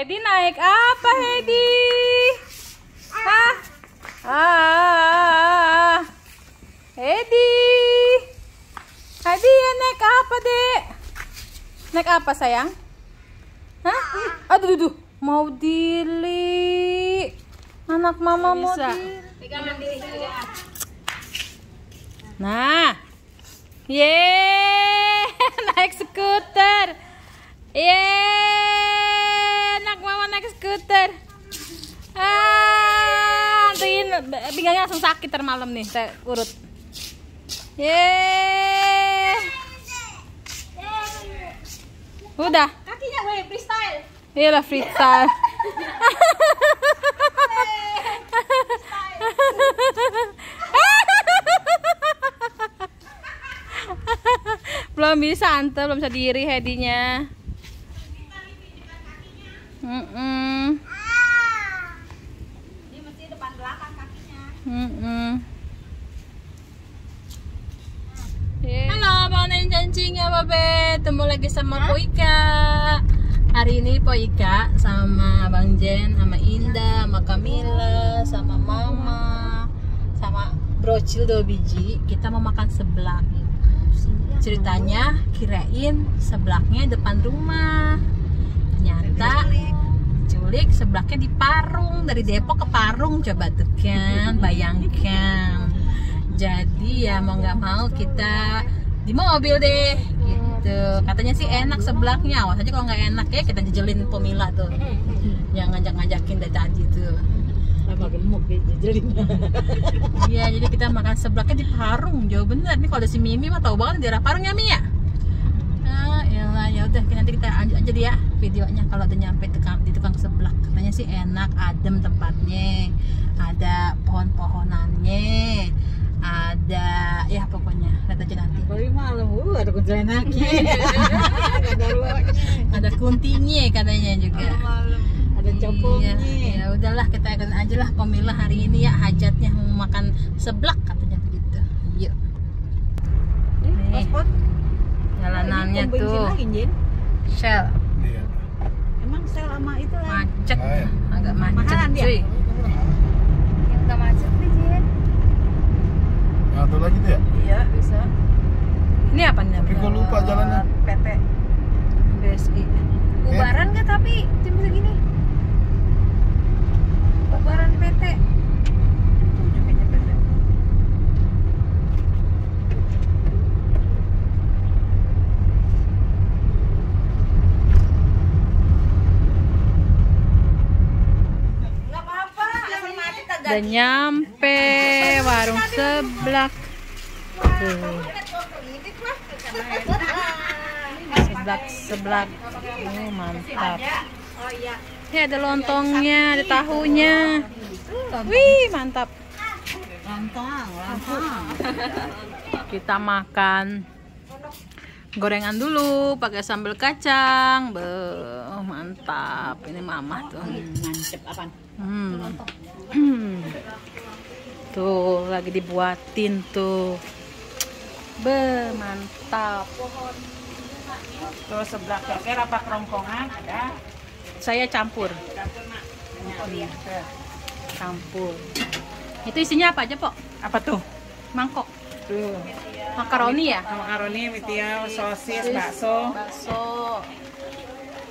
Hedi naik apa, Hedi? Hah? Hedi. Hedi ya naik apa, Dek? Naik apa, sayang? Hah? Aduh, mau Dili. Anak mama mau Dili. Nah. Yeay, naik skuter. Yeay, anak mama naik skuter. Pinggangnya langsung sakit termalam nih, saya urut. Yeay. Udah. Kakinya weh freestyle. Iyalah freestyle. Belum bisa ante, belum bisa diri Hedinya. Ini mesti depan belakang kakinya. Halo, Bang Cancing ya, Babe. Ketemu lagi sama Po Ika. Hari ini Po Ika sama Bang Jen, sama Indah, sama Kamila, sama Mama, sama brocil 2 biji. Kita mau makan seblak. Ceritanya kirain seblaknya depan rumah, ternyata diculik seblaknya di Parung, dari Depok ke Parung. Coba tuh kan, bayangkan. Jadi ya mau nggak mau kita di mobil deh gitu. Katanya sih enak seblaknya, awas aja kalau nggak enak ya kita jejelin Pomila tuh yang ngajak-ngajakin dari tadi tuh. Apa gemuk dijejelin. Iya, jadi kita makan seblaknya di Parung. Jauh bener nih, kalau ada si Mimi mah tahu banget daerah Parung ya, Mi ya. Ya udah, nanti kita lanjut aja dia videonya kalau udah nyampe di tukang seblak. Katanya sih enak, adem tempatnya, ada pohon-pohonannya, ada ya pokoknya lihat aja nanti. Paling malam ada kuntilanaknya. Ada ruangnya. Ada kuntinya katanya juga. Ada copongnya. Ya udahlah, kita akan aja lah Pemilah hari ini ya, hajatnya mau makan seblak katanya begitu. Yuk. Nih, jalanannya tuh Shell. Iya. Emang sel sama itu lah. Macet, Ayo. agak macet Mahalan dia? cuy. Yang enggak macet nih, Jen. Atau lagi tuh ya? Iya, bisa. Ini apa nih? Tapi gue lupa jalannya. PT. BSI. Bubaran nggak tapi jam segini? Bubaran PT. Nggak apa-apa, asal macet agak. Udah nyampe warung seblak. Tuh. Seblak. Mantap. Oh iya. Ini ada lontongnya, ada tahunya. Wih, mantap. Lontong. Kita makan gorengan dulu pakai sambal kacang. Mantap. Ini Mama tuh. Mantep apaan? Tuh lagi dibuatin tuh. Mantap. Terus sebelah ceker apa kerongkongan ada? Saya campur. Campur. Itu isinya apa aja, Pok? Apa tuh? Mangkok. Tuh. Makaroni ya? Makaroni, mitiau, sosis, bakso.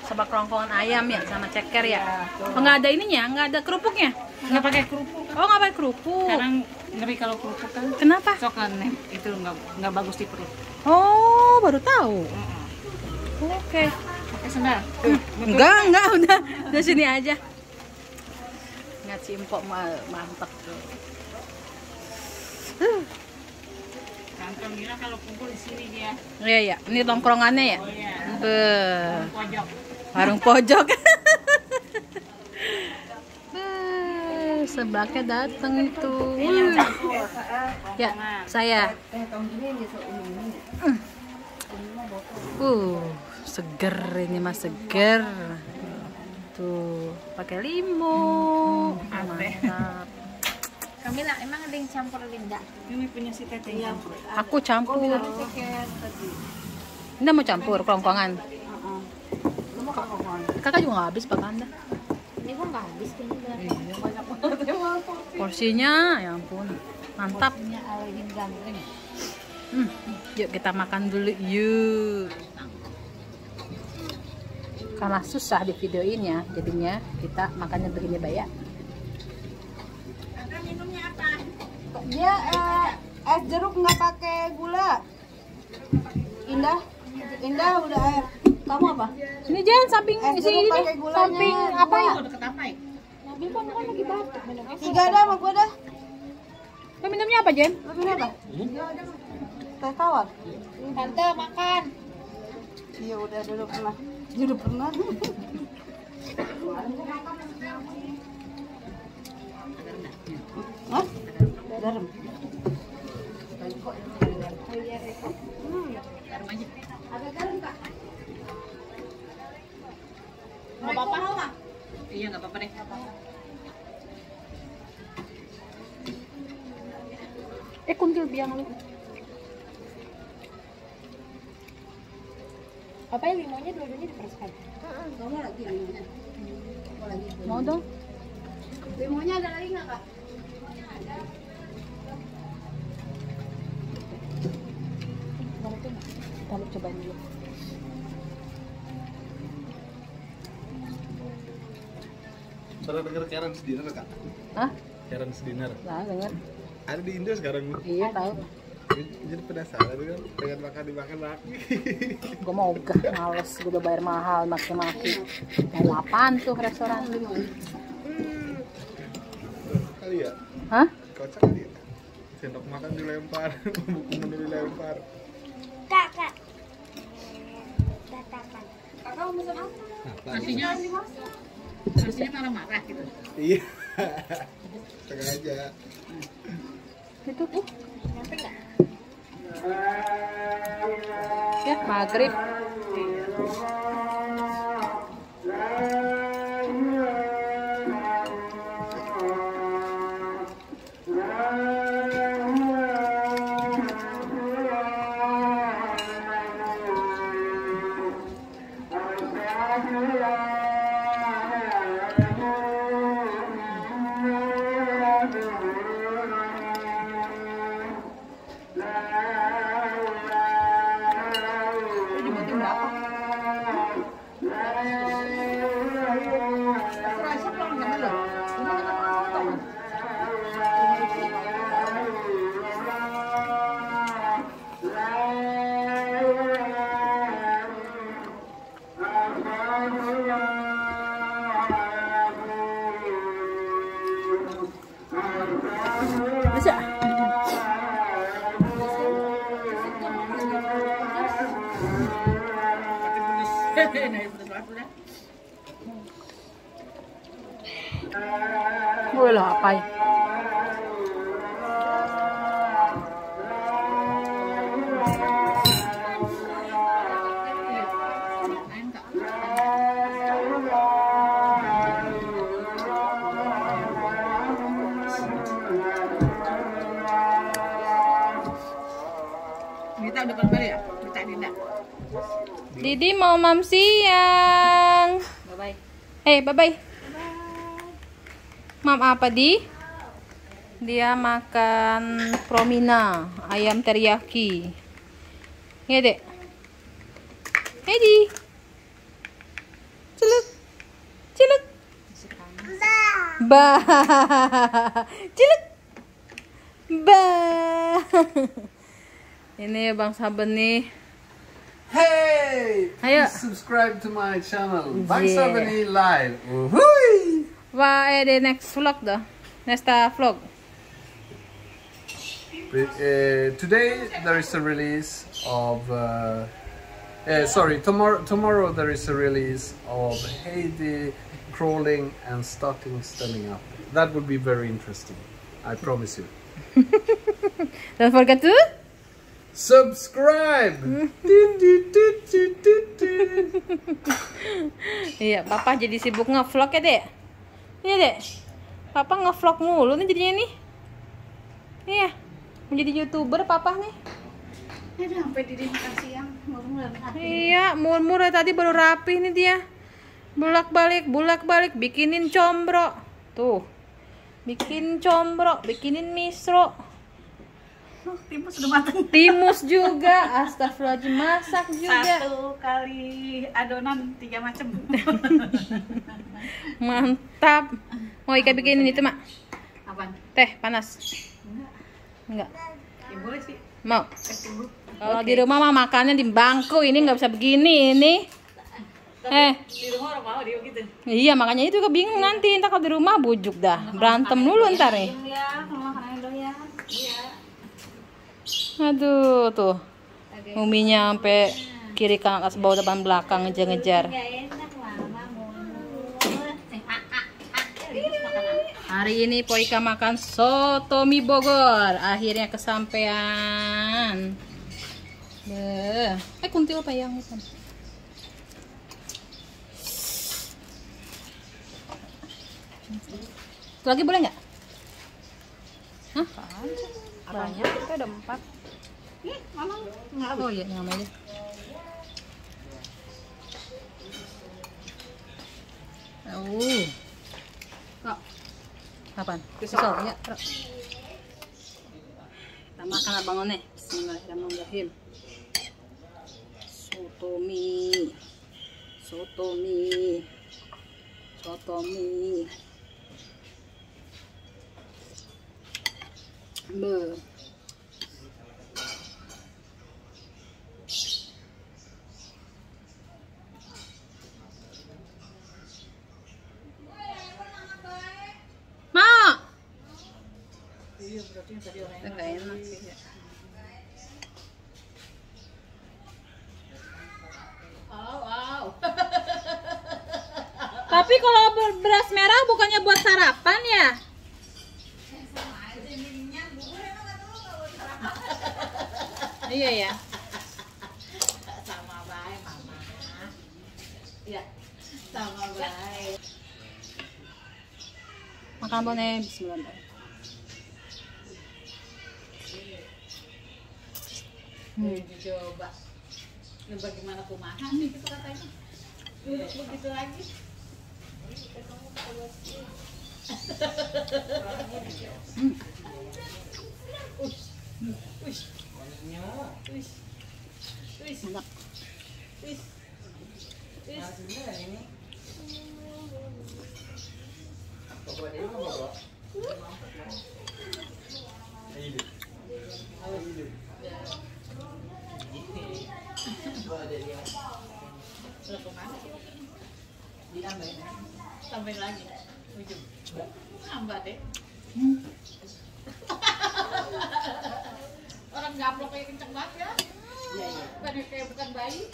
Sama kerongkongan ayam ya, sama ceker ya. Tuh. Oh, nggak ada ininya, nggak ada kerupuknya. Nggak pakai kerupuk. Oh, nggak pakai kerupuk. Sekarang ngeri kalau kerupuk kan. Kenapa? Sok kan itu nggak bagus di perut. Oh, baru tahu. Oke. Pakai sendal. Enggak, udah sini aja. Ingat si Empok mantap tuh. Kantong Mira kalau kumpul di sini dia. Iya, ini tongkrongannya ya. Oh iya. Be. Pojok. Warung pojok. Seblaknya datang tuh. Ya, saya. Seger ini Mas, seger. Tuh, pakai limo. Mantap. Kamila, emang ada yang campur Linda? Ini punya si Teteh yang Aku campur. Ini mau campur kerongkongan. Lu mau kerongkongan? Kakak juga nggak habis makan dah. Ini kok nggak habis kayaknya. Iya, banyak banget. Porsinya, ya ampun, mantap. Ini awalnya ganteng. Yuk kita makan dulu, yuk. Karena susah di videoin ya, jadinya kita makannya begini Baya. Dia es jeruk nggak pakai gula. Indah udah air. Kamu apa? Ini jangan samping Es si jeruk ini, pakai gulanya. samping apa ya? Nabil kan lagi batuk. Minum es. 3 dah sama gua dah. Lo minumnya apa Jen? Lu minum apa? Teh tawar. Tante makan. Iya udah dulu pernah. Dulu pernah. Hah? Garam. Mau apa? Iya nggak apa-apa deh. Kuntil biang lu. Apa ya limonnya dua-duanya dipereskan? Kamu lagi limonnya. Mau dong? Limonnya ada lagi nggak kak? Kita cobain dulu. Pernah denger Karen's Dinner kak? Hah? Karen's Dinner. Nah, denger. Ada di Indo sekarang. Iya tahu. Jadi penasaran kan? Pengen makan dimakan lagi. Gue mau ogah, males. Gue udah bayar mahal, maki-maki. Mau apaan tuh restoran? Kali ya? Hah? Kocak kali ya? Sendok makan dilempar, buku menu dilempar. Kakak. Tatapan. Kakak mau pesan apa? Nasinya marah-marah gitu. Iya. Sengaja. Itu tuh. Nyampe nggak? Ya, maghrib. Bisa. Boleh lah apa ya? Kita udah balik ya? Kita Dinda. Didi mau mam siang. Bye-bye. Bye-bye. Mam apa, Di? Dia makan promina, ayam teriyaki. Ya, Dek. Di. Ciluk. Ciluk. Bah. Ciluk. Bah. Ini Bang Saben nih. Hey! Ayo. Please subscribe to my channel. Yeah. Bang Sabani Live. Woohoo! Vad är det next vlog då? Nästa vlog? Today there is a release of tomorrow there is a release of Heidi crawling and starting standing up. That would be very interesting. I promise you. Don't forget to Subscribe! Iya, Papa jadi sibuk nge-vlog ya, Dek? Iya, Dek? Papa nge-vlog mulu nih jadinya nih. Iya, menjadi YouTuber Papa nih. Sampai Didi makan siang, murmur. Iya, murmur ya, tadi baru rapi nih dia. Bolak-balik bikinin combro. Tuh. Bikin combro, bikinin misro. Timus sudah matang. Timus juga, astagfirullahaladzim, masak juga. 1 kali adonan 3 macam. Mantap. Mau Ika bikinin itu, Mak? Apaan? Teh panas. Enggak. Ya boleh sih. Mau. Tunggu. Kalau di rumah mah makannya di bangku, ini nggak bisa begini ini. Di rumah orang mau dia gitu. Iya, makanya itu bingung nanti. Entar kalau di rumah bujuk dah. Berantem dulu ntar nih. Ya, kalau makanannya doyan. Iya. Aduh, tuh. Uminya sampai kiri kanan atas bawah depan belakang ngejar-ngejar. Hari ini Poika makan soto mie Bogor. Akhirnya kesampaian. Kuntil apa yang itu? Lagi boleh nggak? Hah? Apanya? Kita ada 4. Nih, Mama. Oh iya, namanya. Oh. Kok? Kapan? Besok ya. Kita makan abangannya. Bismillahirrahmanirrahim. Soto mie. Be. Ma. Enggak enak sih ya. Tapi kalau beras merah bukannya buat sarapan ya? Iya ya. Sama baik, Mama. Iya. Sama baik. Makan boneh, bismillah. Coba. Ini bagaimana kumaha nih gitu katanya. Duduk begitu lagi. Enak. Tambahin lagi. Ujung. Nambah deh. Orang gaplok kayak kenceng banget ya. Iya, iya. Kayak bukan bayi.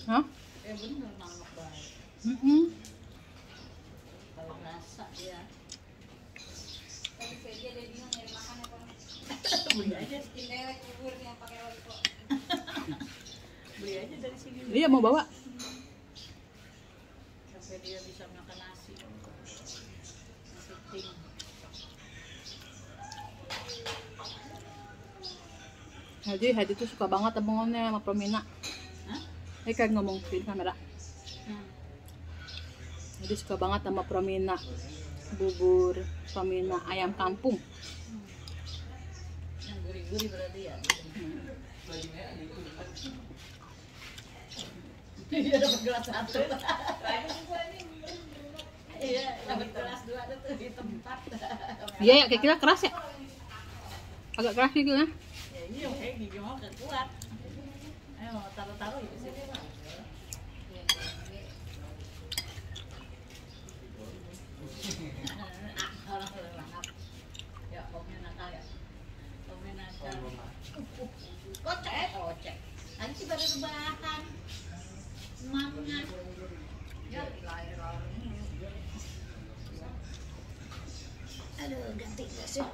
Hah? Bener nangkep baik. Kalau rasa ya. Beli aja beli aja dari sini. Iya mau bawa. Sampai dia bisa makan nasi. Nasi ting. Hadi tuh suka banget abangnya sama Promina. Hah? Kan ngomong di kamera. Hadi suka banget sama Promina. Bubur Promina ayam kampung. Yang gurih-gurih berarti ya. Iya dapat gelas 1. Iya dapat gelas 2 tuh di tempat. Iya ya, kayak kira keras ya. Agak keras gitu ya. Ya iya kayak gigi mau kan kuat. Ayo taruh-taruh di sini. Orang langap. Ya pokoknya nakal ya. Kocek. Tadi sih baru rebahan. Mamnya. Ya, aduh, ganti gak sih?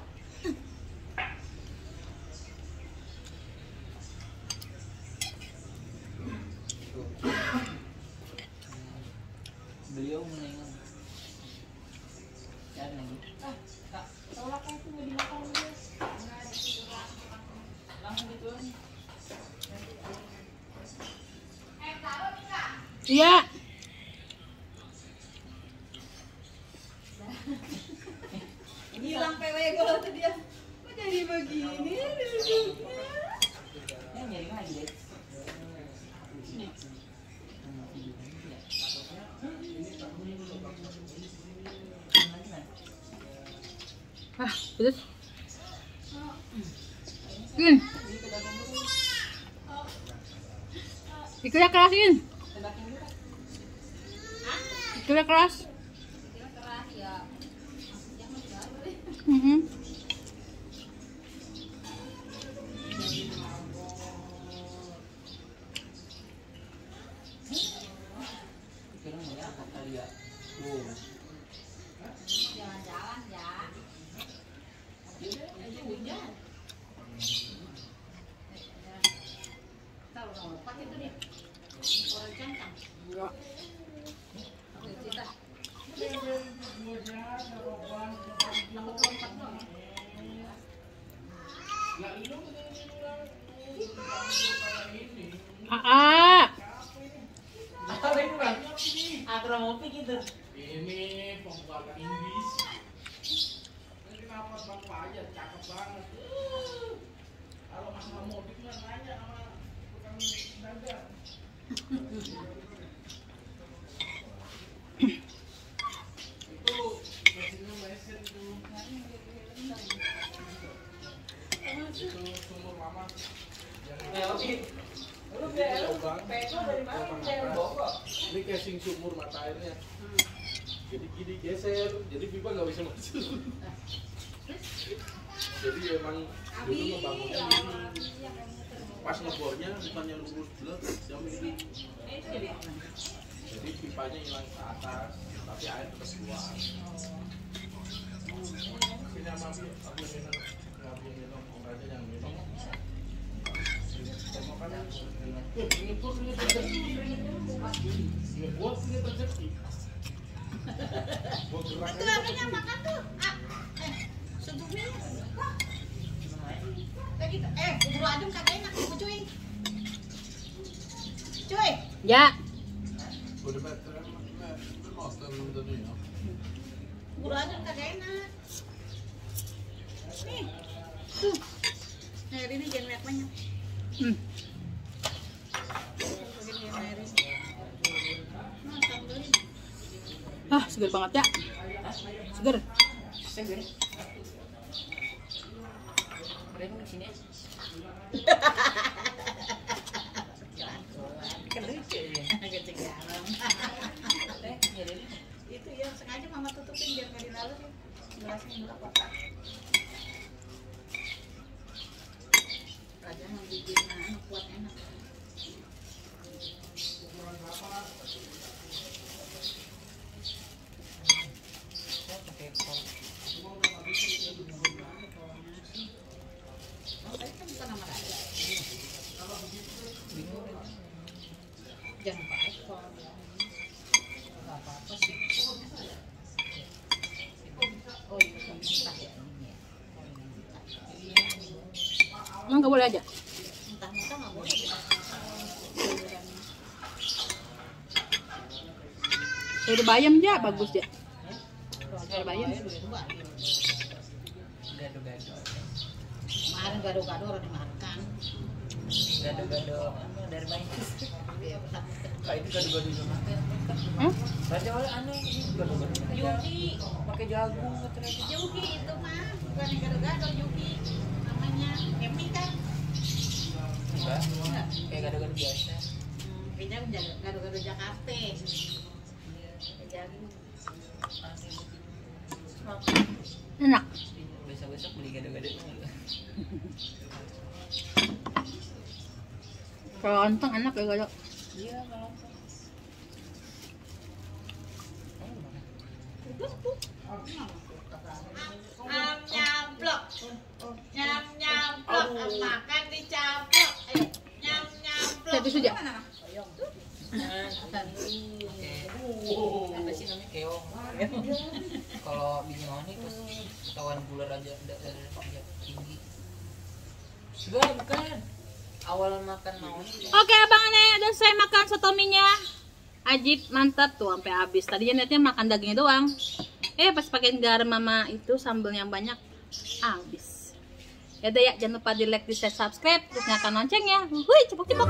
Beliau menengok. Jangan lagi. Tolaknya itu mau dimakan dulu. Langsung gitu. Iya. Hilang PW gue tuh dia. Kok jadi begini duduknya? Ini nyari lagi deh. Ah, pedes. Ikulnya kerasin. Ikulnya keras. Mhm. Kira mau apa kali ya? Jalan-jalan ya. Aja hujan. Tahu lompat itu nih. Orang cantang. Enggak. Kita. Aku lompat dong. Apa ini bang? Agromopi gitu. Ini pembuatan Inggris. Ini kenapa bapak aja cakep banget. Kalau masalah modik mah nanya sama tukang dagang. Itu mesinnya mesin itu. Itu sumur lama. Ini casing sumur mata airnya. Jadi gini geser, jadi pipa nggak bisa masuk. Jadi emang dulu ngebangunnya ini pas ngebornya bukannya lurus bulat, jam ini. Jadi pipanya hilang ke atas, tapi air terus keluar. Sini sama Abi, aku minum, nggak boleh minum, orang aja yang minum. Ini pun ini terjadi. Ini buat ini terjadi. Buat gerak Itu harganya makan tuh. Sebelumnya. Kayak gitu. Bubur adem kagak enak bu cuy. Cuy. Ya. Både bättre med maten än den nya. Bubur adem kagak enak. Nih. Tuh. Nah, ini jangan banyak banyak. Ah, seger banget ya. Seger. Seger. Mereka di sini. Kan lucu ya. Ketinggalan. Itu yang sengaja mama tutupin biar nggak dilalui. Gelasnya dulu kotak. Raja mau bikin kuat enak. Jangan pakai kol. Nggak apa-apa sih. Oh iya, mentah ya ini. Emang nggak boleh aja. Mentah-mentah nggak boleh. Sayur bayam aja bagus ya. Sayur bayam. Gado-gado. Kemarin gado-gado orang dimakan. Gado-gado dari banyak. Iya, betul. Kayak itu gado-gado juga. Raja oleh aneh ini gado-gado. Yuki. Pakai jagung ternyata. Yuki itu mah bukan yang gado-gado Yuki. Namanya Emi kan. Enggak. Kayak gado-gado biasa. Kayaknya gado-gado Jakarta. Jagung. Enak. Biasa besok beli gado-gado. Kalau lontong enak ya gado. Iya kalau. Nyamplok. Nyamplok. Makan dicaplok. Nyamplok. Tapi sudah. Apa sih namanya keong? Kalau binyoni terus ketahuan bulan aja tinggi. Bukan. Awal makan mau. Oke abang Ane, udah saya makan sotominya. Ajib, mantap tuh sampai habis. Tadinya niatnya makan dagingnya doang. Pas pakein garam mama itu sambal yang banyak habis. Ya udah ya, jangan lupa di like, di share, subscribe, terus nyalakan loncengnya. Cepok-cepok.